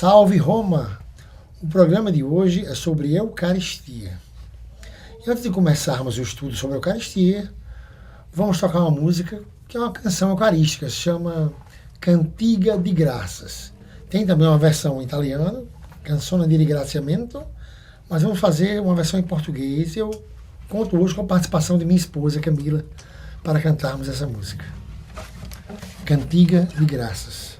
Salve Roma! O programa de hoje é sobre Eucaristia. E antes de começarmos o estudo sobre a Eucaristia, vamos tocar uma música que é uma canção eucarística, se chama Cantiga di Graças. Tem também uma versão em italiano, Canzone di Ringraziamento, mas vamos fazer uma versão em português. Eu conto hoje com a participação de minha esposa, Camila, para cantarmos essa música. Cantiga di Graças.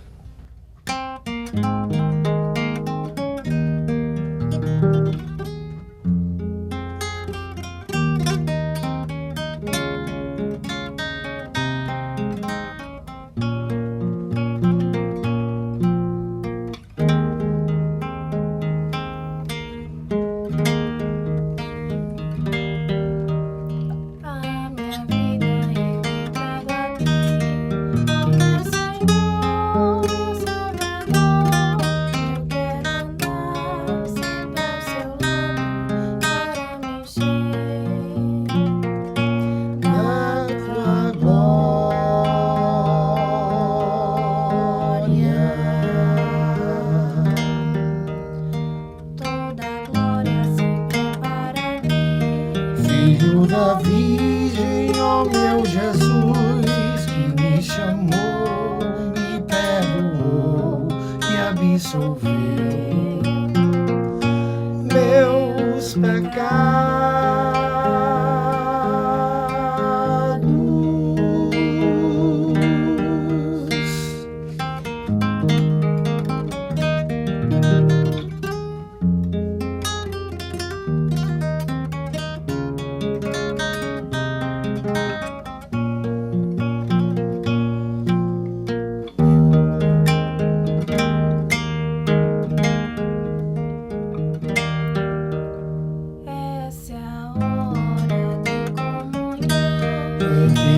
Filho da Virgem, ó meu Jesus, que me chamou, me perdoou e absolveu meus pecados.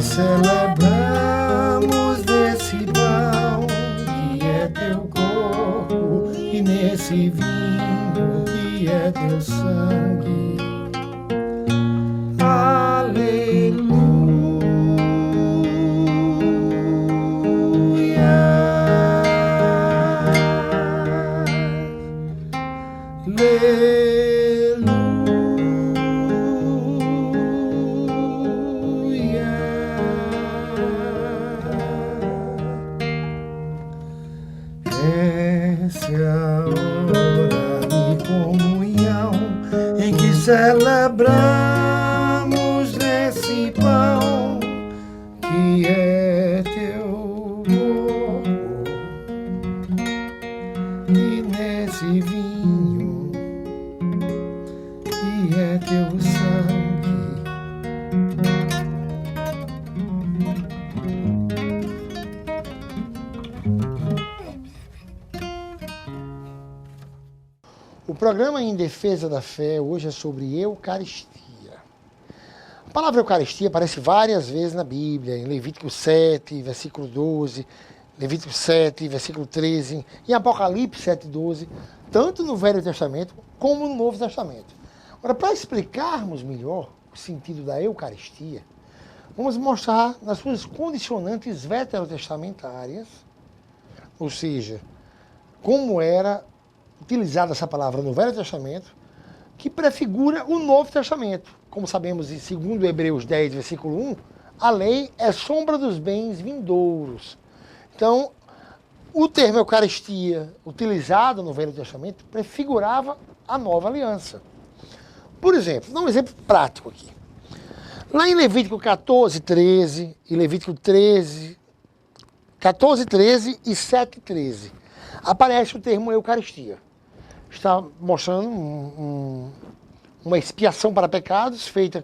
Celebramos desse pão que é teu corpo e nesse vinho que é teu sangue. Essa é a hora de comunhão em que celebramos esse pão que é teu corpo e nesse vinho que é teu sangue. O programa Em Defesa da Fé hoje é sobre Eucaristia. A palavra Eucaristia aparece várias vezes na Bíblia, em Levítico 7, versículo 12, Levítico 7, versículo 13, em Apocalipse 7, 12, tanto no Velho Testamento como no Novo Testamento. Agora, para explicarmos melhor o sentido da Eucaristia, vamos mostrar nas suas condicionantes veterotestamentárias, ou seja, como era utilizada essa palavra no Velho Testamento, que prefigura o Novo Testamento. Como sabemos, segundo Hebreus 10, versículo 1, a lei é sombra dos bens vindouros. Então, o termo Eucaristia, utilizado no Velho Testamento, prefigurava a nova aliança. Por exemplo, vou dar um exemplo prático aqui. Lá em Levítico 14, 13, e Levítico 13, 14, 13 e 7, 13, aparece o termo Eucaristia. Está mostrando uma expiação para pecados feita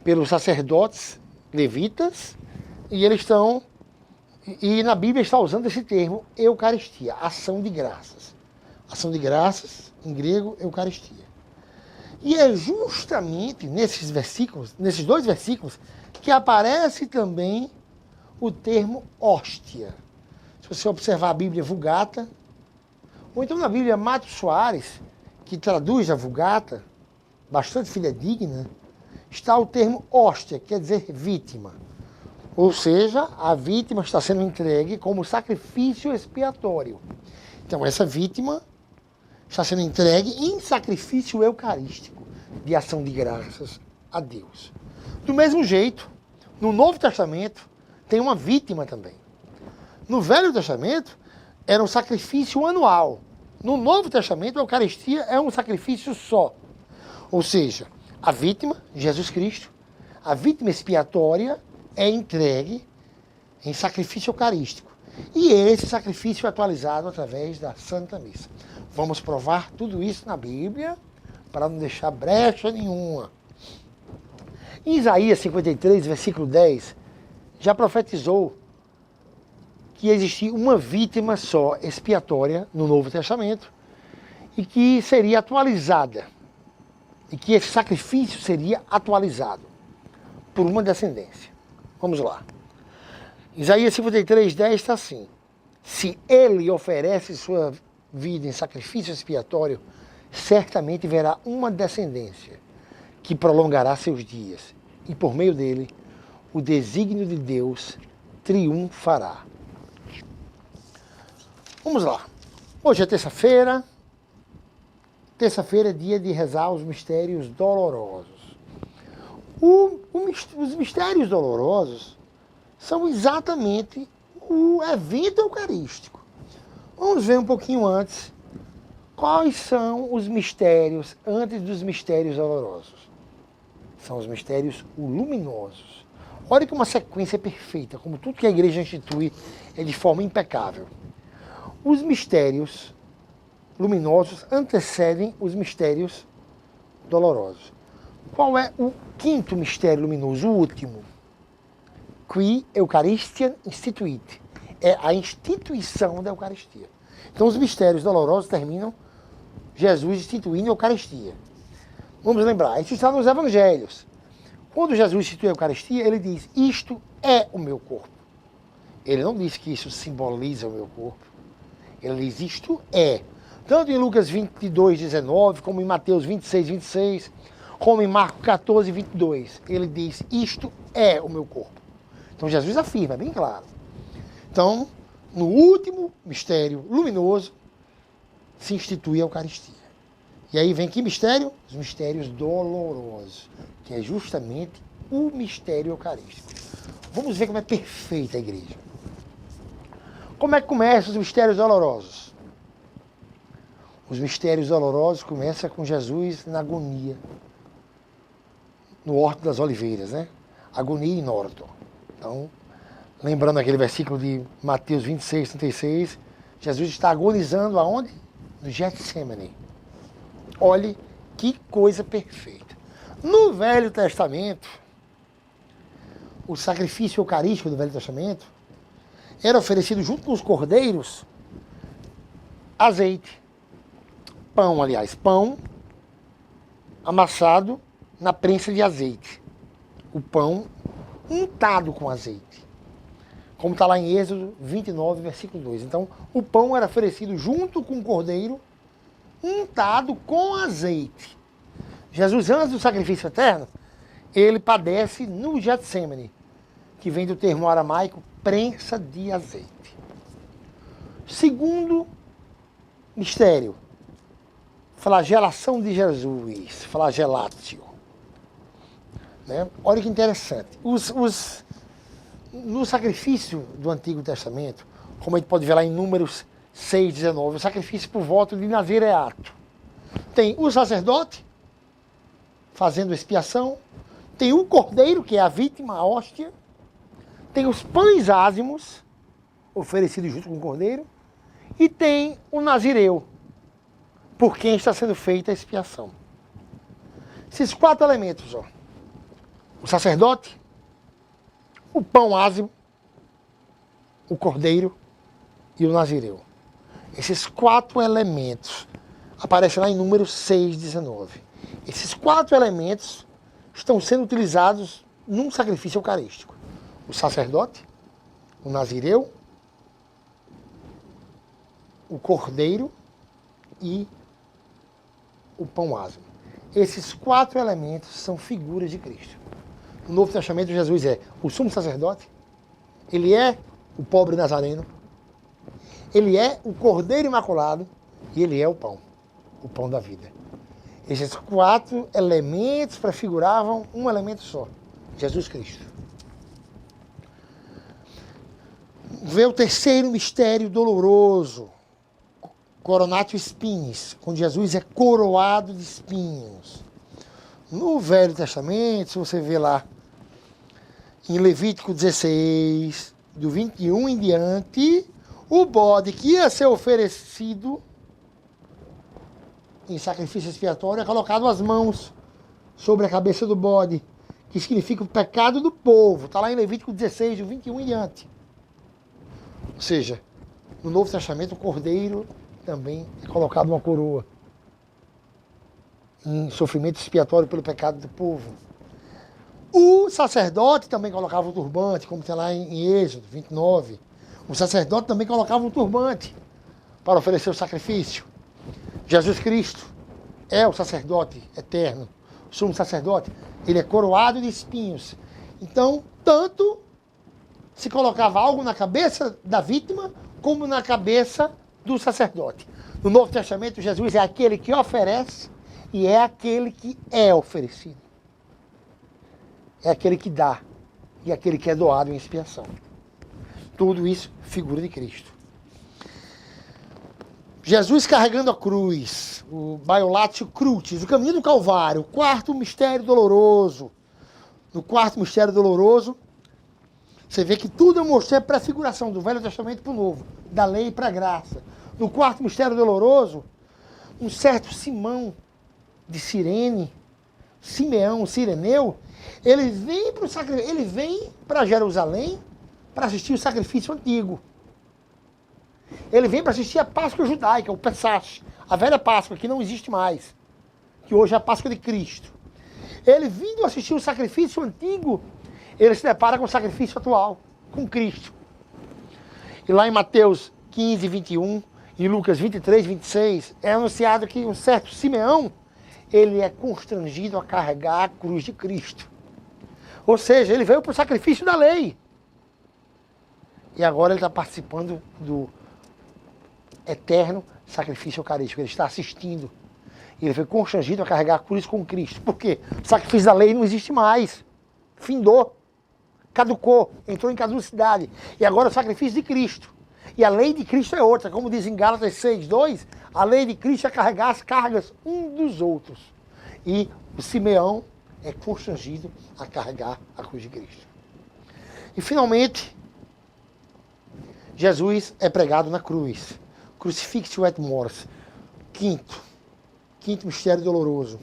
pelos sacerdotes levitas, e eles estão, e na Bíblia está usando esse termo Eucaristia, ação de graças. Ação de graças, em grego, Eucaristia. E é justamente nesses versículos, nesses dois versículos, que aparece também o termo hóstia. Se você observar a Bíblia Vulgata, ou então na Bíblia Mato Soares, que traduz a Vulgata, bastante fidedigna, está o termo hóstia, que quer dizer vítima. Ou seja, a vítima está sendo entregue como sacrifício expiatório. Então essa vítima está sendo entregue em sacrifício eucarístico, de ação de graças a Deus. Do mesmo jeito, no Novo Testamento, tem uma vítima também. No Velho Testamento, era um sacrifício anual. No Novo Testamento, a Eucaristia é um sacrifício só. Ou seja, a vítima, Jesus Cristo, a vítima expiatória é entregue em sacrifício eucarístico. E esse sacrifício é atualizado através da Santa Missa. Vamos provar tudo isso na Bíblia, para não deixar brecha nenhuma. Em Isaías 53, versículo 10, já profetizou que existia uma vítima só expiatória no Novo Testamento e que seria atualizada, e que esse sacrifício seria atualizado por uma descendência. Vamos lá. Isaías 53, 10 está assim: se ele oferece sua vida em sacrifício expiatório, certamente verá uma descendência que prolongará seus dias, e por meio dele o desígnio de Deus triunfará. Vamos lá. Hoje é terça-feira. Terça-feira é dia de rezar os mistérios dolorosos. Os mistérios dolorosos são exatamente o evento eucarístico. Vamos ver um pouquinho antes quais são os mistérios antes dos mistérios dolorosos. São os mistérios luminosos. Olha que uma sequência perfeita, como tudo que a igreja institui é de forma impecável. Os mistérios luminosos antecedem os mistérios dolorosos. Qual é o quinto mistério luminoso, o último? Qui Eucharistia instituit. É a instituição da Eucaristia. Então os mistérios dolorosos terminam Jesus instituindo a Eucaristia. Vamos lembrar, isso está nos Evangelhos. Quando Jesus institui a Eucaristia, ele diz, isto é o meu corpo. Ele não diz que isso simboliza o meu corpo. Ele diz, isto é. Tanto em Lucas 22, 19, como em Mateus 26, 26, como em Marcos 14, 22. Ele diz, isto é o meu corpo. Então Jesus afirma, é bem claro. Então, no último mistério luminoso, se institui a Eucaristia. E aí vem que mistério? Os mistérios dolorosos, que é justamente o mistério eucarístico. Vamos ver como é perfeita a igreja. Como é que começam os mistérios dolorosos? Os mistérios dolorosos começam com Jesus na agonia, no Horto das Oliveiras, né? Agonia in orto. Então, lembrando aquele versículo de Mateus 26, 36, Jesus está agonizando aonde? No Getsemane. Olhe que coisa perfeita. No Velho Testamento, o sacrifício eucarístico do Velho Testamento era oferecido junto com os cordeiros azeite. Pão amassado na prensa de azeite. O pão untado com azeite. Como está lá em Êxodo 29, versículo 2. Então, o pão era oferecido junto com o cordeiro untado com azeite. Jesus, antes do sacrifício eterno, ele padece no Getsemane, que vem do termo aramaico prensa de azeite. Segundo mistério, flagelação de Jesus, flagelatio. Né? Olha que interessante. No sacrifício do Antigo Testamento, como a gente pode ver lá em Números 6, 19, o sacrifício por voto de nazireato. Tem o sacerdote fazendo expiação, tem o cordeiro, que é a vítima, a hóstia, tem os pães ázimos, oferecidos junto com o cordeiro, e tem o nazireu, por quem está sendo feita a expiação. Esses quatro elementos, ó, o sacerdote, o pão ázimo, o cordeiro e o nazireu. Esses quatro elementos aparecem lá em Números 6, 19. Esses quatro elementos estão sendo utilizados num sacrifício eucarístico. O sacerdote, o nazireu, o cordeiro e o pão ázimo. Esses quatro elementos são figuras de Cristo. No Novo Testamento, Jesus é o sumo sacerdote, ele é o pobre nazareno, ele é o cordeiro imaculado e ele é o pão. o pão da vida. Esses 4 elementos prefiguravam um elemento só, Jesus Cristo. Vê o terceiro mistério doloroso, Coronatio Spinis, quando Jesus é coroado de espinhos. No Velho Testamento, se você vê lá, em Levítico 16, do 21 em diante, o bode que ia ser oferecido em sacrifício expiatório é colocado as mãos sobre a cabeça do bode, que significa o pecado do povo. Está lá em Levítico 16, do 21 em diante. Ou seja, no Novo Testamento, o cordeiro também é colocado uma coroa em sofrimento expiatório pelo pecado do povo. O sacerdote também colocava o turbante, como tem lá em Êxodo 29. O sacerdote também colocava um turbante para oferecer o sacrifício. Jesus Cristo é o sacerdote eterno, o sumo sacerdote. Ele é coroado de espinhos. Então, tanto se colocava algo na cabeça da vítima, como na cabeça do sacerdote. No Novo Testamento, Jesus é aquele que oferece e é aquele que é oferecido. É aquele que dá e aquele que é doado em expiação. Tudo isso, figura de Cristo. Jesus carregando a cruz, o Baiolátio Crucis, o caminho do Calvário, o 4º mistério doloroso. No 4º mistério doloroso, você vê que tudo eu mostrei a prefiguração do Velho Testamento para o Novo, da lei para a graça. No 4º mistério doloroso, um certo Simão de Cirene, Simeão, Cireneu, ele vem para Jerusalém para assistir o sacrifício antigo. Ele vem para assistir a Páscoa judaica, o Pesach, a velha Páscoa, que não existe mais, que hoje é a Páscoa de Cristo. Ele vindo assistir o sacrifício antigo, ele se depara com o sacrifício atual, com Cristo. E lá em Mateus 15, 21, em Lucas 23, 26, é anunciado que um certo Simeão, ele é constrangido a carregar a cruz de Cristo. Ou seja, ele veio para o sacrifício da lei. E agora ele está participando do eterno sacrifício eucarístico. Ele está assistindo. E ele foi constrangido a carregar a cruz com Cristo. Por quê? O sacrifício da lei não existe mais. Findou. Caducou. Entrou em caducidade. E agora é o sacrifício de Cristo. E a lei de Cristo é outra. Como diz em Gálatas 6, 2, a lei de Cristo é carregar as cargas um dos outros. E o Simeão é constrangido a carregar a cruz de Cristo. E finalmente, Jesus é pregado na cruz. Crucifixio et mors. Quinto mistério doloroso.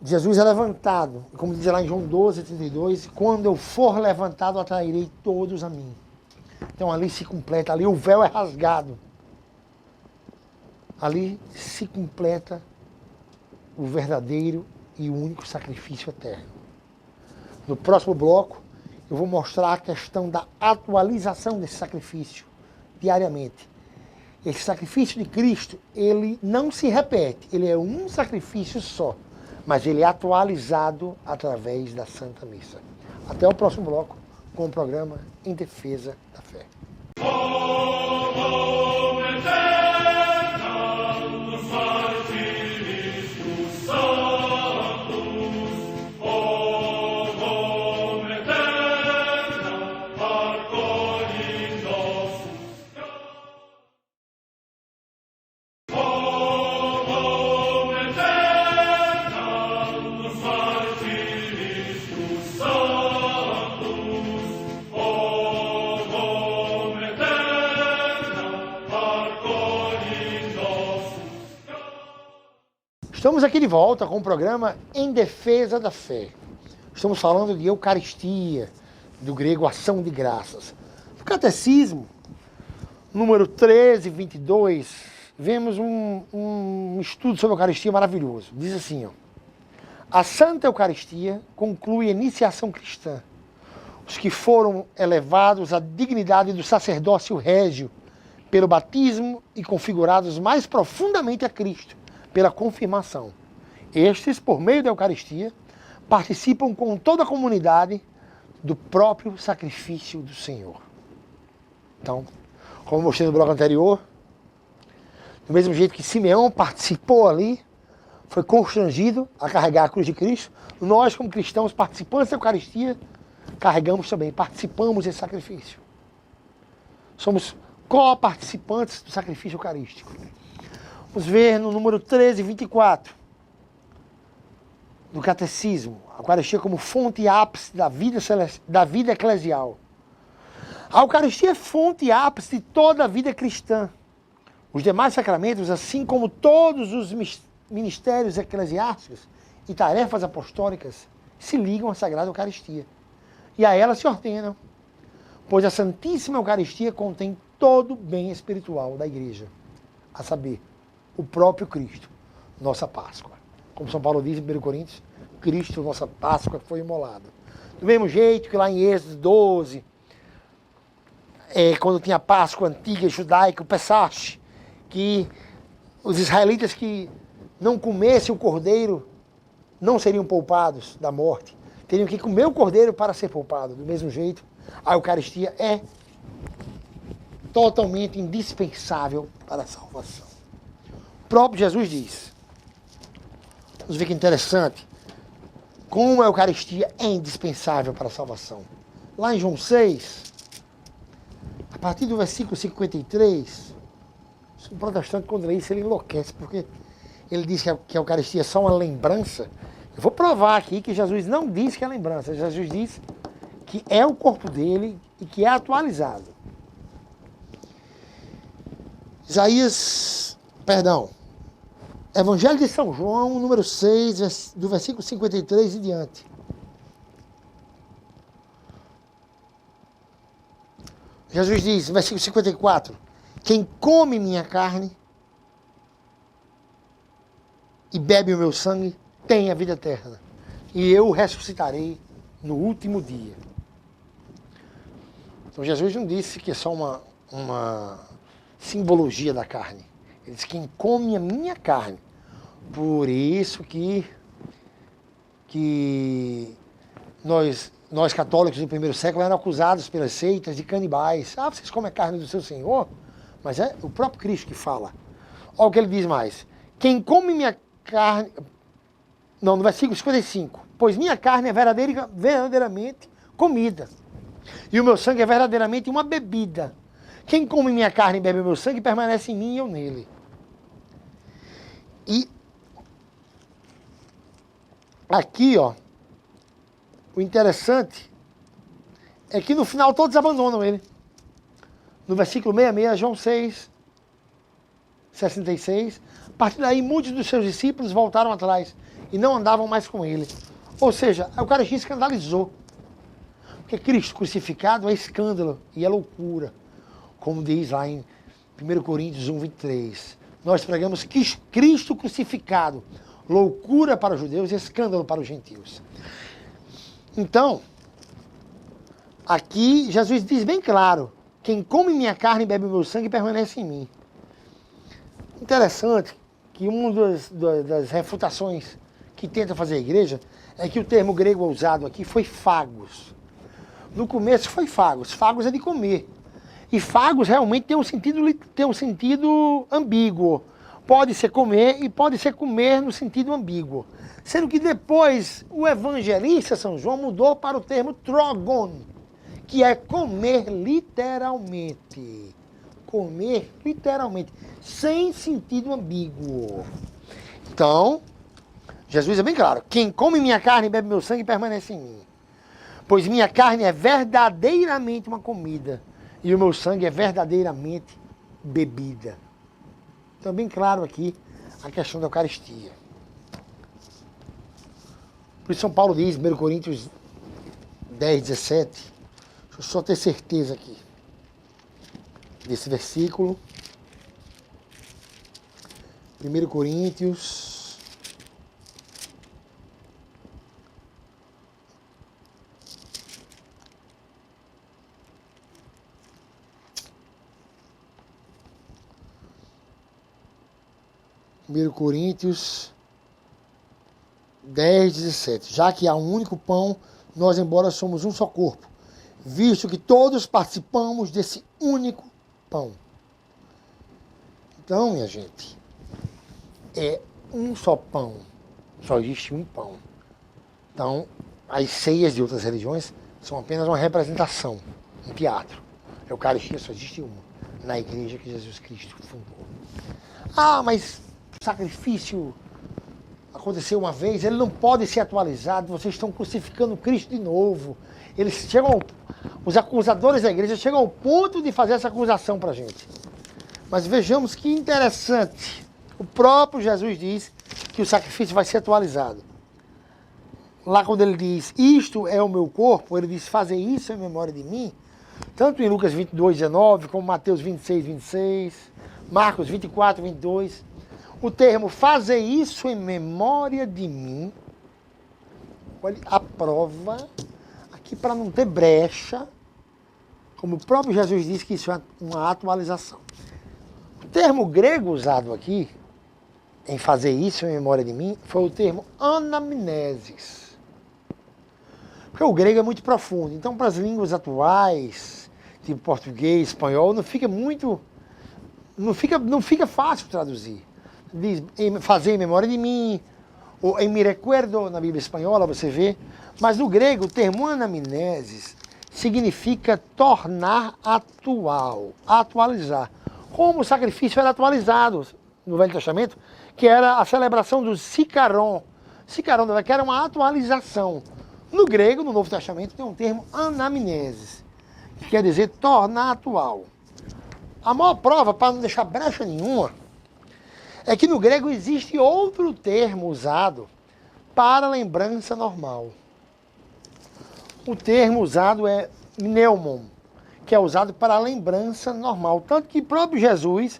Jesus é levantado, como diz lá em João 12, 32, quando eu for levantado, atrairei todos a mim. Então ali se completa, ali o véu é rasgado. Ali se completa o verdadeiro e único sacrifício eterno. No próximo bloco, eu vou mostrar a questão da atualização desse sacrifício diariamente. Esse sacrifício de Cristo, ele não se repete, ele é um sacrifício só, mas ele é atualizado através da Santa Missa. Até o próximo bloco com o programa Em Defesa da Fé. Estamos aqui de volta com o programa Em Defesa da Fé. Estamos falando de Eucaristia, do grego ação de graças. No Catecismo, número 1322, vemos um estudo sobre a Eucaristia maravilhoso. Diz assim, ó, a Santa Eucaristia conclui a iniciação cristã. Os que foram elevados à dignidade do sacerdócio régio pelo batismo e configurados mais profundamente a Cristo pela confirmação. Estes, por meio da Eucaristia, participam com toda a comunidade do próprio sacrifício do Senhor. Então, como mostrei no bloco anterior, Do mesmo jeito que Simeão participou ali, foi constrangido a carregar a cruz de Cristo, nós, como cristãos, participantes da Eucaristia, carregamos também, participamos desse sacrifício. Somos co-participantes do sacrifício eucarístico. Vamos ver no número 1324 do Catecismo, a Eucaristia como fonte e ápice da vida eclesial. A Eucaristia é fonte e ápice de toda a vida cristã. Os demais sacramentos, assim como todos os ministérios eclesiásticos e tarefas apostólicas, se ligam à Sagrada Eucaristia. E a ela se ordenam, pois a Santíssima Eucaristia contém todo o bem espiritual da Igreja, a saber, o próprio Cristo, nossa Páscoa. Como São Paulo diz em 1 Coríntios, Cristo, nossa Páscoa, foi imolado. Do mesmo jeito que lá em Êxodo 12, quando tinha a Páscoa antiga judaica, o Pesach, que os israelitas que não comessem o cordeiro não seriam poupados da morte. Teriam que comer o cordeiro para ser poupado. Do mesmo jeito, a Eucaristia é totalmente indispensável para a salvação. O próprio Jesus diz. Vamos ver que interessante. Como a Eucaristia é indispensável para a salvação. Lá em João 6, a partir do versículo 53, o protestante, quando lê isso, ele enlouquece, porque ele diz que a Eucaristia é só uma lembrança. Eu vou provar aqui que Jesus não diz que é lembrança. Jesus diz que é o corpo dele e que é atualizado. Evangelho de São João, número 6, do versículo 53 em diante. Jesus diz, no versículo 54, quem come minha carne e bebe o meu sangue tem a vida eterna, e eu o ressuscitarei no último dia. Então Jesus não disse que é só uma simbologia da carne. Ele disse, quem come a minha carne. Por isso que nós católicos do primeiro século eram acusados pelas seitas de canibais. Ah, vocês comem a carne do seu Senhor? Mas é o próprio Cristo que fala. Olha o que ele diz mais. Quem come minha carne... Não, no versículo 55. Pois minha carne é verdadeiramente comida. E o meu sangue é verdadeiramente uma bebida. Quem come minha carne e bebe o meu sangue permanece em mim e eu nele. E aqui, ó, o interessante é que no final todos abandonam ele. No versículo 66, João 6, 66, a partir daí muitos dos seus discípulos voltaram atrás e não andavam mais com ele. Ou seja, a Eucaristia escandalizou. Porque Cristo crucificado é escândalo e é loucura. Como diz lá em 1 Coríntios 1, 23. Nós pregamos que Cristo crucificado, loucura para os judeus e escândalo para os gentios. Então, aqui Jesus diz bem claro, quem come minha carne e bebe o meu sangue permanece em mim. Interessante que uma das refutações que tenta fazer a igreja é que o termo grego usado aqui foi phagos. No começo foi phagos. Phagos é de comer. E phagos realmente tem um sentido ambíguo. Pode ser comer e pode ser comer no sentido ambíguo. Sendo que depois o evangelista São João mudou para o termo trogon, que é comer literalmente. Comer literalmente, sem sentido ambíguo. Então, Jesus é bem claro, quem come minha carne e bebe meu sangue permanece em mim. Pois minha carne é verdadeiramente uma comida, e o meu sangue é verdadeiramente bebida. Então, bem claro aqui a questão da Eucaristia. Por isso São Paulo diz, 1 Coríntios 10, 17, deixa eu só ter certeza aqui desse versículo. 1 Coríntios 10, 17. Já que há um único pão, nós, embora somos um só corpo, visto que todos participamos desse único pão. Então, minha gente, é um só pão. Só existe um pão. Então, as ceias de outras religiões são apenas uma representação, um teatro. A Eucaristia só existe uma, na igreja que Jesus Cristo fundou. Ah, mas o sacrifício aconteceu uma vez, ele não pode ser atualizado, vocês estão crucificando Cristo de novo. Eles chegam, os acusadores da igreja chegam ao ponto de fazer essa acusação para a gente. Mas vejamos que interessante. O próprio Jesus diz que o sacrifício vai ser atualizado. Lá quando ele diz, isto é o meu corpo, ele diz, fazer isso em memória de mim. Tanto em Lucas 22, 19, como Mateus 26, 26, Marcos 24, 22. O termo fazer isso em memória de mim, olha, a prova, aqui para não ter brecha, como o próprio Jesus disse que isso é uma atualização. O termo grego usado aqui, em fazer isso em memória de mim, foi o termo anamnesis. Porque o grego é muito profundo. Então, para as línguas atuais, tipo português, espanhol, não fica fácil traduzir. Diz fazer em memória de mim, ou em me recuerdo na Bíblia espanhola, você vê. Mas no grego, o termo anamnesis significa tornar atual, atualizar. Como o sacrifício era atualizado no Velho Testamento, que era a celebração do Sicaron. Sicaron, que era uma atualização. No grego, no Novo Testamento, tem um termo anamnesis, que quer dizer tornar atual. A maior prova, para não deixar brecha nenhuma, é que no grego existe outro termo usado para lembrança normal. O termo usado é mneumon, que é usado para a lembrança normal. Tanto que o próprio Jesus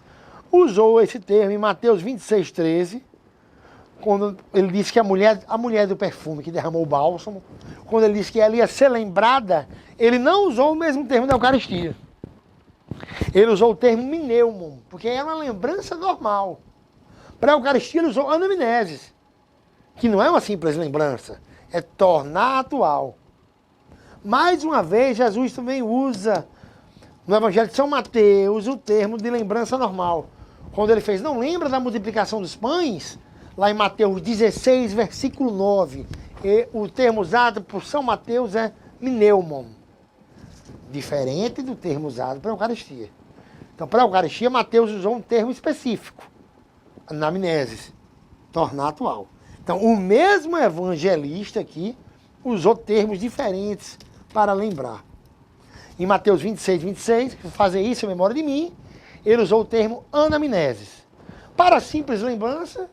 usou esse termo em Mateus 26, 13, quando ele disse que a mulher do perfume que derramou o bálsamo, quando ele disse que ela ia ser lembrada, ele não usou o mesmo termo da Eucaristia. Ele usou o termo mneumon, porque é uma lembrança normal. Para a Eucaristia ele usou anamnesis, que não é uma simples lembrança, é tornar atual. Mais uma vez, Jesus também usa, no Evangelho de São Mateus, o termo de lembrança normal. Quando ele fez, não lembra da multiplicação dos pães? Lá em Mateus 16, versículo 9. E o termo usado por São Mateus é mneumon. Diferente do termo usado para a Eucaristia. Então, para a Eucaristia, Mateus usou um termo específico. Anamnesis. Tornar atual. Então, o mesmo evangelista aqui usou termos diferentes para lembrar. Em Mateus 26, 26, fazer isso em memória de mim, ele usou o termo anamnesis. Para a simples lembrança,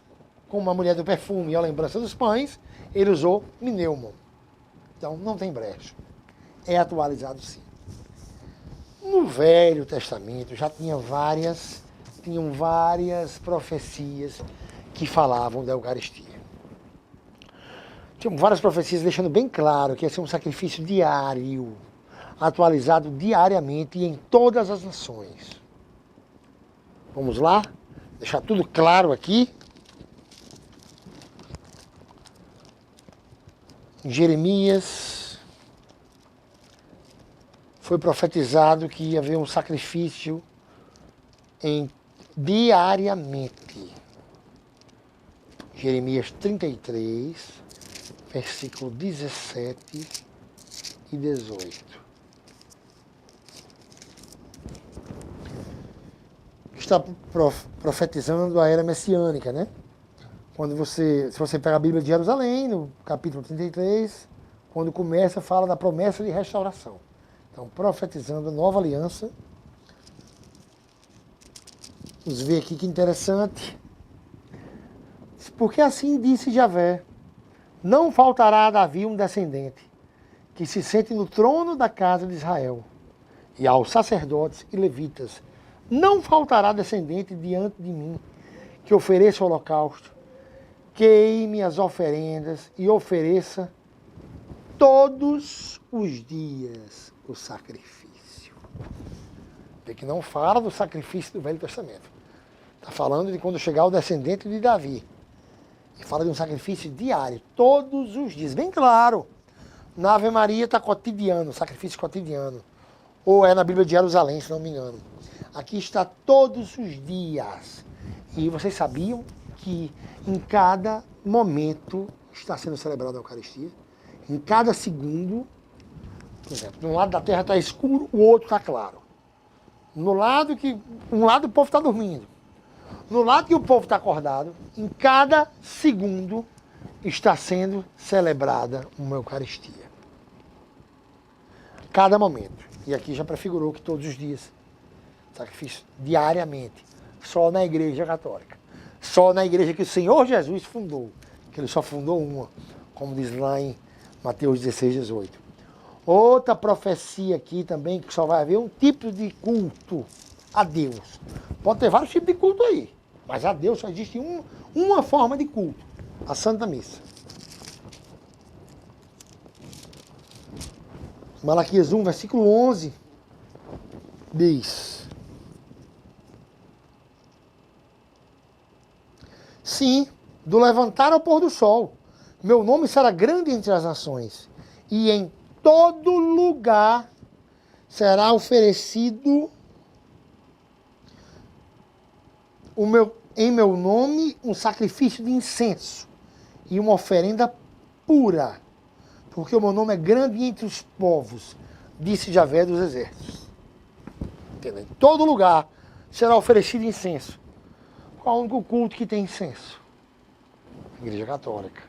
como a mulher do perfume e a lembrança dos pães, ele usou mneumon. Então, não tem brecha. É atualizado sim. No Velho Testamento já tinham várias profecias que falavam da Eucaristia. Tinham várias profecias deixando bem claro que ia ser um sacrifício diário, atualizado diariamente e em todas as nações. Vamos lá? Deixar tudo claro aqui. Em Jeremias foi profetizado que ia haver um sacrifício diariamente. Jeremias 33, versículo 17 e 18. Está profetizando a era messiânica, né? Se você pega a Bíblia de Jerusalém, no capítulo 33, quando começa, fala da promessa de restauração. Então, profetizando a nova aliança. Vamos ver aqui que interessante. Porque assim disse Javé, não faltará a Davi um descendente, que se sente no trono da casa de Israel, e aos sacerdotes e levitas, não faltará descendente diante de mim, que ofereça o holocausto, queime as oferendas e ofereça todos os dias o sacrifício. Vê que não fala do sacrifício do Velho Testamento. Está falando de quando chegar o descendente de Davi. E fala de um sacrifício diário, todos os dias. Bem claro, na Ave Maria está cotidiano, sacrifício cotidiano. Ou é na Bíblia de Jerusalém, se não me engano. Aqui está todos os dias. E vocês sabiam que em cada momento está sendo celebrada a Eucaristia? Em cada segundo, por exemplo, de um lado da terra está escuro, o outro está claro. Um lado o povo está dormindo. No lado que o povo está acordado, em cada segundo está sendo celebrada uma Eucaristia. Cada momento. E aqui já prefigurou que todos os dias. Sacrifício diariamente. Só na Igreja Católica. Só na igreja que o Senhor Jesus fundou. Que ele só fundou uma. Como diz lá em Mateus 16, 18. Outra profecia aqui também, que só vai haver um tipo de culto a Deus. Pode ter vários tipos de culto aí. Mas a Deus só existe uma forma de culto. A Santa Missa. Malaquias 1, versículo 11, diz: sim, do levantar ao pôr do sol, meu nome será grande entre as nações, e em todo lugar será oferecido em meu nome um sacrifício de incenso e uma oferenda pura, porque o meu nome é grande entre os povos, disse Javé dos exércitos. Entendeu? Em todo lugar será oferecido incenso. Qual é o único culto que tem incenso? A Igreja Católica.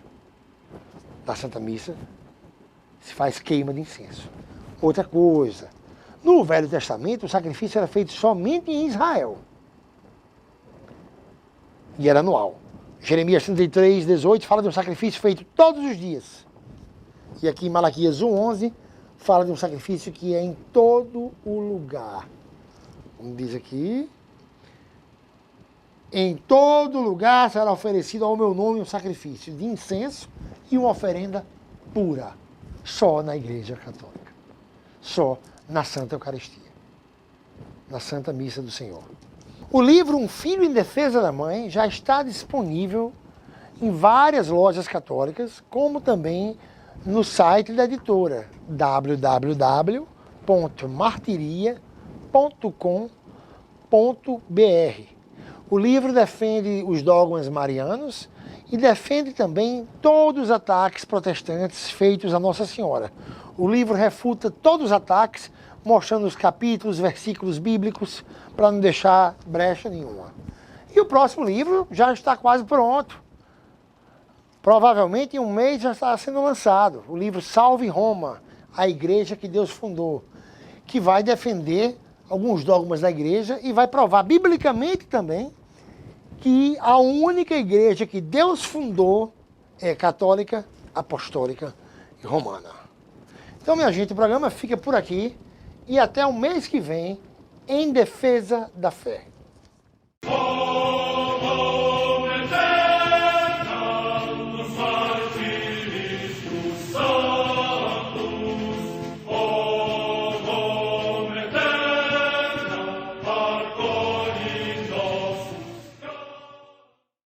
Da Santa Missa se faz queima de incenso. Outra coisa, no Velho Testamento o sacrifício era feito somente em Israel. E era anual. Jeremias 33, 18 fala de um sacrifício feito todos os dias. E aqui em Malaquias 1:11 fala de um sacrifício que é em todo o lugar. Como diz aqui, em todo lugar será oferecido ao meu nome um sacrifício de incenso e uma oferenda pura. Só na Igreja Católica. Só na Santa Eucaristia. Na Santa Missa do Senhor. O livro Um Filho em Defesa da Mãe já está disponível em várias lojas católicas, como também no site da editora www.martiria.com.br. O livro defende os dogmas marianos e defende também todos os ataques protestantes feitos a Nossa Senhora. O livro refuta todos os ataques, mostrando os capítulos, versículos bíblicos, para não deixar brecha nenhuma. E o próximo livro já está quase pronto. Provavelmente em um mês já está sendo lançado. O livro Salve Roma, a igreja que Deus fundou, que vai defender alguns dogmas da igreja e vai provar biblicamente também que a única igreja que Deus fundou é católica, apostólica e romana. Então, minha gente, o programa fica por aqui e até o mês que vem, em defesa da fé.